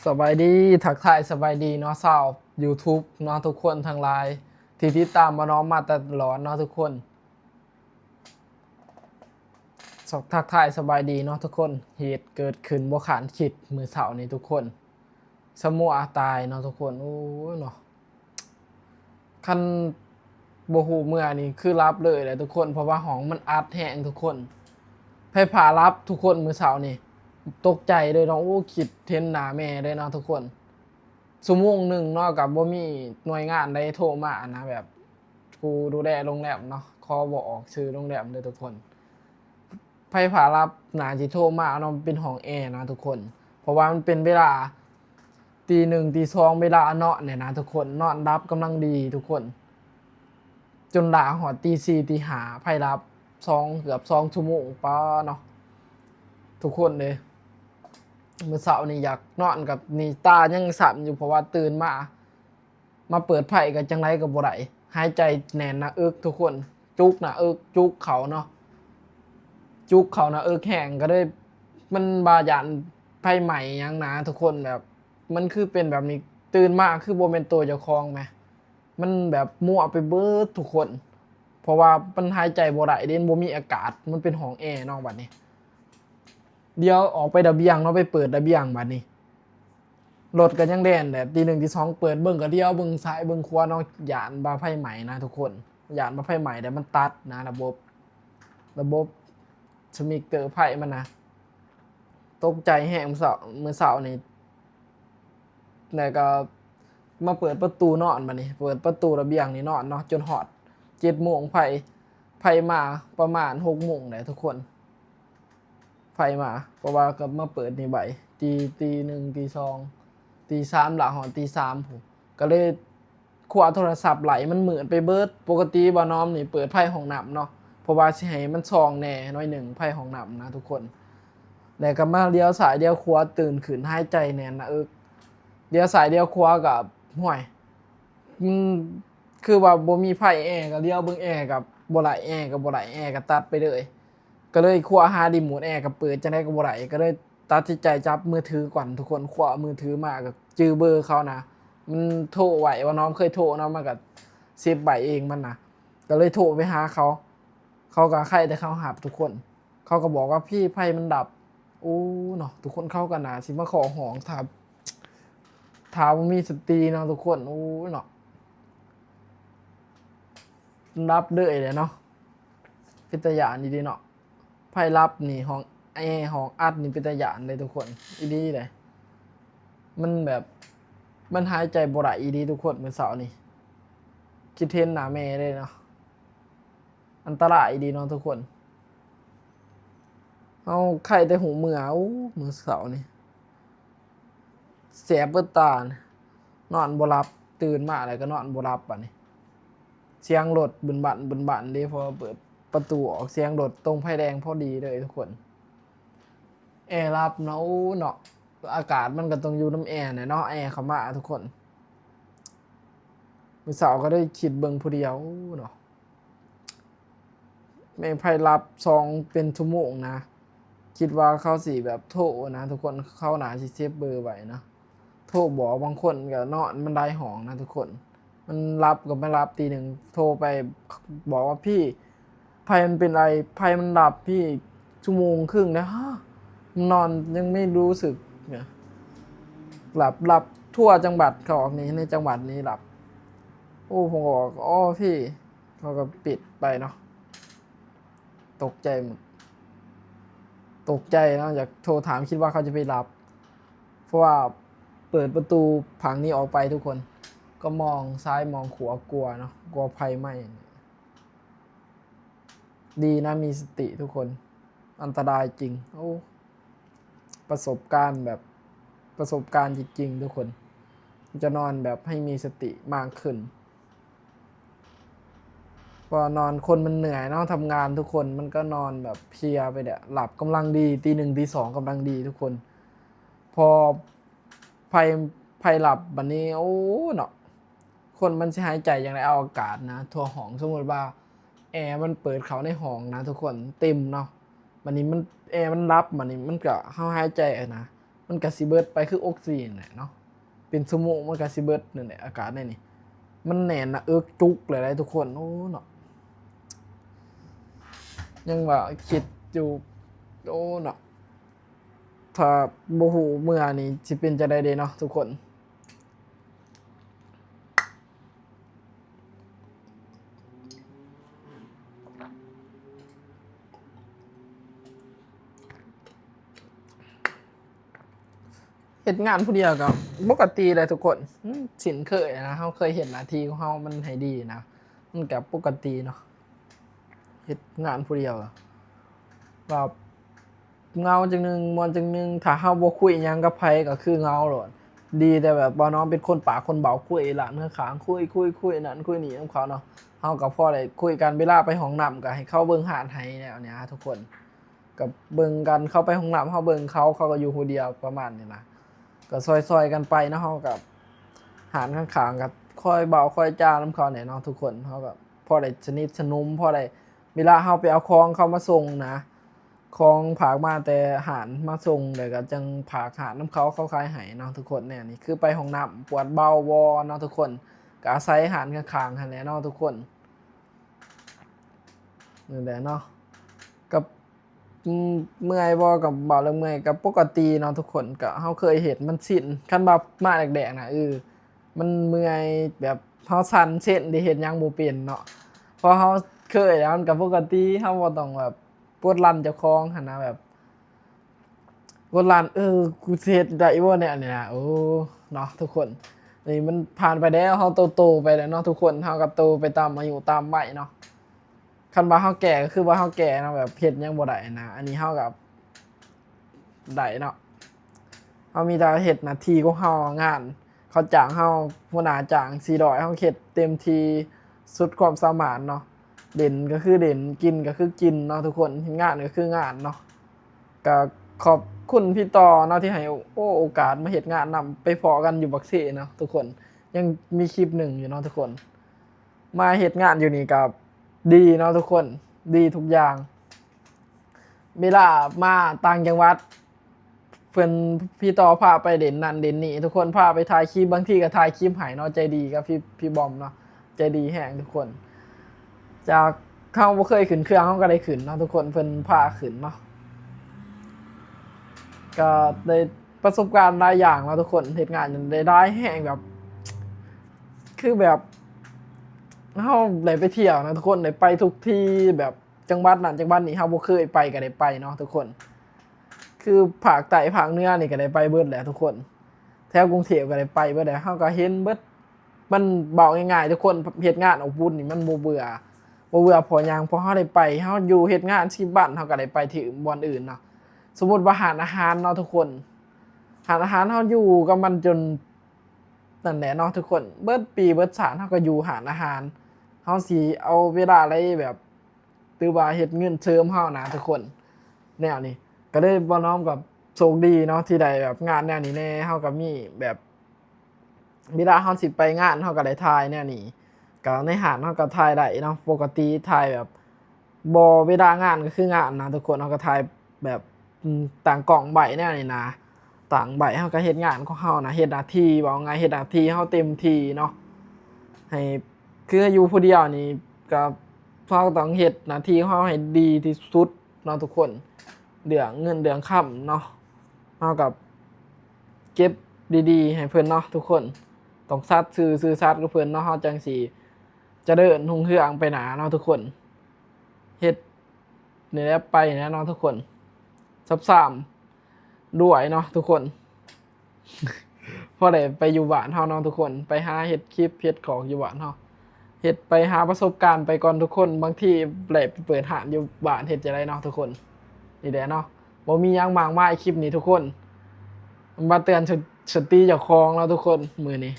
สบายดีทักทายสบายดีเนาะสาว YouTube เนาะทุกคนทางไลน์ที่ติดตามมาน้องมาตลอดเนาะทุกคนทักทายสบายดีเนาะทุกคนเหตุเกิดขึ้นบ่คาดคิดมื้อเช้านี้ทุกคนสมัวตายเนาะทุกคนโอ้ยเนาะคันบ่ฮู้เมื่อนี่คือรับเลยแหละทุกคนเพราะว่าห้องมันอัดแห้งทุกคนไผพารับทุกคนมื้อเช้านี่ตกใจเลยเนาะโอ้คิดเห็นหน้าแม่เลยเนาะทุกคน ชั่วโมงหนึ่งเนาะกับบ่มีหน่วยงานใดโทรมานะแบบกูดูแลโรงแรมเนาะขอบ่ออกชื่อโรงแรมเด้อทุกคนไผผารับน่าสิโทรมาเนาะเป็นห้องแอร์นะทุกคนเพราะว่ามันเป็นเวลาตีหนึ่งตีสองเวลานอนเนี่ยนะทุกคนนอนรับกำลังดีทุกคนจนหลาหอดตีสี่ตีห้าไผรับเกือบ2 ชั่วโมงป้าเนาะทุกคนเลยมื้อเช้านี่อยากนอนกับนี่ตายังสั่นอยู่เพราะว่าตื่นมาเปิดไพ่กับจังไรกับบ่ได้หายใจแน่นหน้าอกทุกคนจุกหน้าอกจุกเขาเนาะจุกเขาหน้าอกแห้งก็ได้มันบาหยันไพ่ใหม่ยังนะทุกคนแบบมันคือเป็นแบบนี้ตื่นมาคือบ่เป็นตัวเจ้าของไหมมันแบบมั่วไปเบิดทุกคนเพราะว่ามันหายใจบ่ได้เด่นบ่มีอากาศมันเป็นห้องแอร์เนาะบัดนี้เดี๋ยวออกไประเบียงเนาะไปเปิดระเบียงบัดนี้รถกันยังแดนแต่ตีหนึ่งตีสองเปิดเบิ่งก็เดียวเบิ่งซ้ายเบิ่งขวาเนาะหยานบาไพ่ใหม่นะทุกคนหยานบาไพ่ใหม่แต่มันตัดนะระบบสมิกเตอร์ไพ่มันนะตกใจแห้งเมื่อเสาร์นี่แล้วก็มาเปิดประตูนอนบัดนี้เปิดประตูระเบียงนี่นอนเนาะจนฮอด7 โมงไพ่มาประมาณ6 โมงแหละทุกคนไฟมาเพราะว่าก็มาเปิดนี่ใบตีหนึ่งตีสองตีสามหลังหอนตีสามผมก็เลยขวาโทรศัพท์ไหลมันเหมือนไปเบิดปกติบ่น้อมนี่เปิดไพ่ห้องน้ำเนาะเพราะว่าสิให้มันซองแน่น้อยหนึ่งไพ่ห้องน้ำนะทุกคนแล้วก็มาเลี้ยวสายเลี้ยวขวาตื่นขึ้นหายใจแน่นนะเลี้ยวสายเลี้ยวขวากับห่วยมันคือว่าบ่มีไพ่แอร์ก็เลี้ยวเบิ่งแอร์กับบ่ไหลแอร์กับบ่ไหลแอร์ก็ตัดไปเลยก็เลยคว้าหารีโมทแอร์กับเปิดจังได๋ก็บ่ได้ก็เลยตัดสินใจจับมือถือก่อนทุกคนคว้ามือถือมาก็จื้อเบอร์เขานะมันโทรไหวว่าน้องเคยโทรเนาะมันก็เซฟใบเองมันนะก็เลยโทรไปหาเขาก็ใครแต่เขาหับทุกคนเขาก็บอกว่าพี่ไฟมันดับโอ้เนาะทุกคนเข้ากันนะสิมาขอหองถามมีสติเนาะทุกคนโอ้เนาะรับเด้อเลยเนาะพิตยานดีๆเนาะไพ่รับนี่ห้องห้องอัดนี่เป็นตะหยานเลยทุกคนอีดีเลยมันแบบมันหายใจบ่ได้อีดีทุกคนเมื่อเสาร์นี่คิดเห็นหน้าแม่เลยเนาะอันตรายอีดีเนาะทุกคนเอาไข่แต่หูเมื่อมื้อเสาร์นี่แสบเบิดตานอนบ่หลับตื่นมาแล้วก็นอนบ่หลับบัดนี้เสียงรถบึนบันเด้พอเปิดประตูออกเสียงรถตรงไฟแดงพอดีเลยทุกคนแอร์รับเนาะเนาะอากาศมันก็ต้องอยู่น้ำแอร์เนี่ยเนาะแอร์เข้ามาทุกคนมื้อเสาร์ก็ได้คิดเบิ่งผู้เดียวเนาะแม่งไผรับ2เป็นชั่วโมงนะคิดว่าเขาสิแบบโทรนะทุกคนเขาน่าสิเซฟเบอร์ไว้นะโทรบอกบางคนก็นอนมันได้ห้องนะทุกคนมันรับก็ไม่รับตีหนึ่งโทรไปบอกว่าพี่ไฟมันเป็นไรไฟมันดับพี่1 ชั่วโมงครึ่งนะฮะนอนยังไม่รู้สึกเนี่ยหลับทั่วจังหวัดเขาออกนี้ในจังหวัดนี้หลับโอ้ผมบอกอ๋อพี่เขาก็ปิดไปเนาะตกใจหมดตกใจเนาะอยากโทรถามคิดว่าเขาจะไปรับเพราะว่าเปิดประตูผังนี้ออกไปทุกคนก็มองซ้ายมองขวากลัวเนาะกลัวไฟไหม้ดีนะมีสติทุกคนอันตรายจริงโอ้ประสบการณ์จริงๆทุกคนจะนอนแบบให้มีสติมากขึ้นพอนอนคนมันเหนื่อยเนาะทำงานทุกคนมันก็นอนแบบเพลียไปเนี่ยหลับกำลังดีตี 1ตี 2กำลังดีทุกคนพอไฟหลับบัดนี้โอ้เนาะคนมันสิหายใจอย่างไรเอาอากาศนะทั่วห้องสมมติว่าแอร์มันเปิดเขาในห้องนะทุกคนเต็มเนาะบัดนี้มันแอร์มันรับบัดนี้มันก็เฮาหายใจนะ มันก็สิเบิดไปคือออกซิเจนแหละเนาะเป็นชั่วโมงมันก็สิเบิดนั่นแหละอากาศในนี่มันแน่นนะจุกเลยทุกคนโอ้เนาะยังว่าคิดอยู่โอ้เนาะถ้าบ่ฮู้เมื่อนี่สิเป็นจะได้เด้เนาะทุกคนเฮ็ดงานผู้เดียวก็ปกติเลยทุกคนสินเคยนะเฮาเคยเห็นหน้าที่ของเฮามันให้ดีนะมันก็ปกติเนาะเฮ็ดงานผู้เดียวแบบเงาจังนึงมวนจังนึงถ้าเฮาบ่คุยหยังกับไผก็คือเงาโลดดีแต่แบบบ่น้องเป็นคนปากคนเบาคุยหลานข้างๆคุยนั่นคุยนี่นำเขาเนาะเฮาก็พอได้คุยกันเวลาไปห้องน้ำก็ให้เขาเบิ่งหาดให้แนวเนี้ยทุกคนก็เบิ่งกันเข้าไปห้องน้ำเฮาเบิ่งเขาก็อยู่ผู้เดียวประมาณนี้นะก็ซอยๆกันไปเนาะเฮากับหารข้างๆก็ค่อยเบาค่อยจานำเขาเนี่ยเนาะทุกคนเฮาก็พอได้สนิทสนมพอได้เวลาเฮาไปเอาของเขามาส่งนะของผากมาแต่หารมาส่งเดี๋ยวก็จังผากหารน้ำเขาคายให้เนาะทุกคนเนี่ยนี่คือไปห้องน้ำปวดเบาวอเนาะทุกคนก็อาศัยหารข้างๆหั่นแหละเนาะทุกคนนี่แหละเนาะกับเมื่อยบ่กับเบาแล้วเมื่อยกับปกติเนาะทุกคนก็เฮาเคยเห็นมันสิ้นคันว่ามาแดกๆน่ะมันเมื่อยแบบเฮาสั่นเช่นที่เฮ็ดหยังบ่เป็นเนาะพอเฮาเคยแล้วมันก็ปกติเฮาบ่ต้องแบบปวดลั่นเจ้าของหั่นนะแบบปวดลั่นกูสิเฮ็ดได้บ่เนี่ยนี่นะโอ้เนาะทุกคนนี่มันผ่านไปแล้วเฮาโตๆไปแล้วเนาะทุกคนเฮาก็โตไปตามอายุตามวัยเนาะคันว่าเฮาแก่ก็คือว่าเฮาแก่เนาะแบบเฮ็ดหยังบ่ได้นะอันนี้เฮาก็ได้เนาะเฮามีแต่เฮ็ดหน้าที่ของเฮางานเขาจ้างเฮาหัวหน้าจ้าง400เฮาเฮ็ดเต็มที่สุดความสามารถเนาะเด่นก็คือเด่นกินก็คือกินเนาะทุกคนงานก็คืองานเนาะก็ขอบคุณพี่ต่อเนาะที่ให้โอกาสมาเฮ็ดงานนำไปพ้อกันอยู่บักเซเนาะทุกคนยังมีคลิปหนึ่งอยู่เนาะทุกคนมาเฮ็ดงานอยู่นี่ก็ดีเนาะทุกคนดีทุกอย่างเวลามาต่างจังหวัดเพิ่นพี่ต่อพาไปเด่นนั่นเด่นนี่ทุกคนพาไปถ่ายคลิปบางทีก็ถ่ายคลิปให้เนาะใจดีกับพี่บอมเนาะใจดีแฮงทุกคนจากเขาบ่เคยขึ้นเครื่องเขาก็ได้ขึ้นเนาะทุกคนเพิ่นพาขึ้นเนาะก็ได้ประสบการณ์หลายอย่างเนาะทุกคนเฮ็ดงานได้แฮงแบบคือแบบเฮาได้ไปเที่ยวนะทุกคนได้ไปทุกที่แบบจังหวัดนั้นจังหวัดนี้เฮาบ่เคยไปก็ได้ไปเนาะทุกคนคือภาคใต้ภาคเหนือนี่ก็ได้ไปเบิดแหละทุกคนแถวกรุงเทพก็ได้ไปเบิดแหละเฮาก็เห็นเบิดมันเว้าง่ายๆทุกคนเฮ็ดงานอบอุ่นนี่มันบ่เบื่อพอหยังพอเฮาได้ไปเฮาอยู่เฮ็ดงานที่บ้านเฮาก็ได้ไปที่บ่อนอื่นเนาะสมมุติว่าร้านอาหารเนาะทุกคนร้านอาหารเฮาอยู่กับมันจนนั่นแหละเนาะทุกคนเบิดปีเบิดชาติเฮาก็อยู่ร้านอาหารเฮาสิเอาเวลาอะไรแบบหรือว่าเฮ็ดเงินเสริมเฮานะทุกคนแนวนี้ก็เลยบ่น้อมกับโชคดีเนาะที่ได้แบบงานแนวนี้แน่เฮาก็มีแบบเวลาเฮาสิไปงานเฮาก็ได้ถ่ายแนวนี้ก็ในห้างเฮาก็ถ่ายได้เนาะปกติถ่ายแบบบ่เวลางานก็คืองานนะทุกคนเฮาก็ถ่ายแบบต่างกล้องใบแนวนี้นะต่างใบเฮาก็เฮ็ดงานของเฮานะเฮ็ดหน้าที่เว้าง่ายเฮ็ดหน้าที่เฮาเต็มที่เนาะให้คืออยู่ผู้เดียวนี่ก็เราต้องเฮ็ดหน้าที่ของเราให้ดีที่สุดเนาะทุกคนเรื่องเงินเรื่องค่ำเนาะเฮาก็เก็บดีๆให้เพิ่นเนาะทุกคนต้องซื่อสัตย์กับเพิ่นเนาะเฮาจังสิเจริญรุ่งเรืองไปหน้าเนาะทุกคนเฮ็ดนี่แหละไปนะเนาะทุกคนซ้ำๆด้วยเนาะทุกคนพอได้ไปอยู่บ้านเฮาเนาะทุกคนไปหาเฮ็ดคลิปเฮ็ดของอยู่บ้านเฮาเฮ็ดไปหาประสบการณ์ไปก่อนทุกคนบางทีได้ไปเปิดร้านอยู่บ้านเฮ็ดจั่งใดเนาะทุกคนนี่แหละเนาะบ่มีหยังมากมายคลิปนี้ทุกคนมาเตือนสติเจ้าของเนาะทุกคนมื้อนี้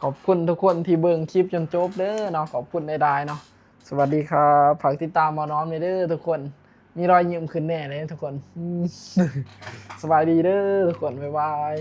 ขอบคุณทุกคนที่เบิ่งคลิปจนจบเด้อเนาะขอบคุณหลายๆเนาะสวัสดีครับฝากติดตามหมอน้อมเด้อทุกคนมีรอยยิ้มขึ้นแน่เลยทุกคนสบายดีเด้อทุกคนบ๊ายบาย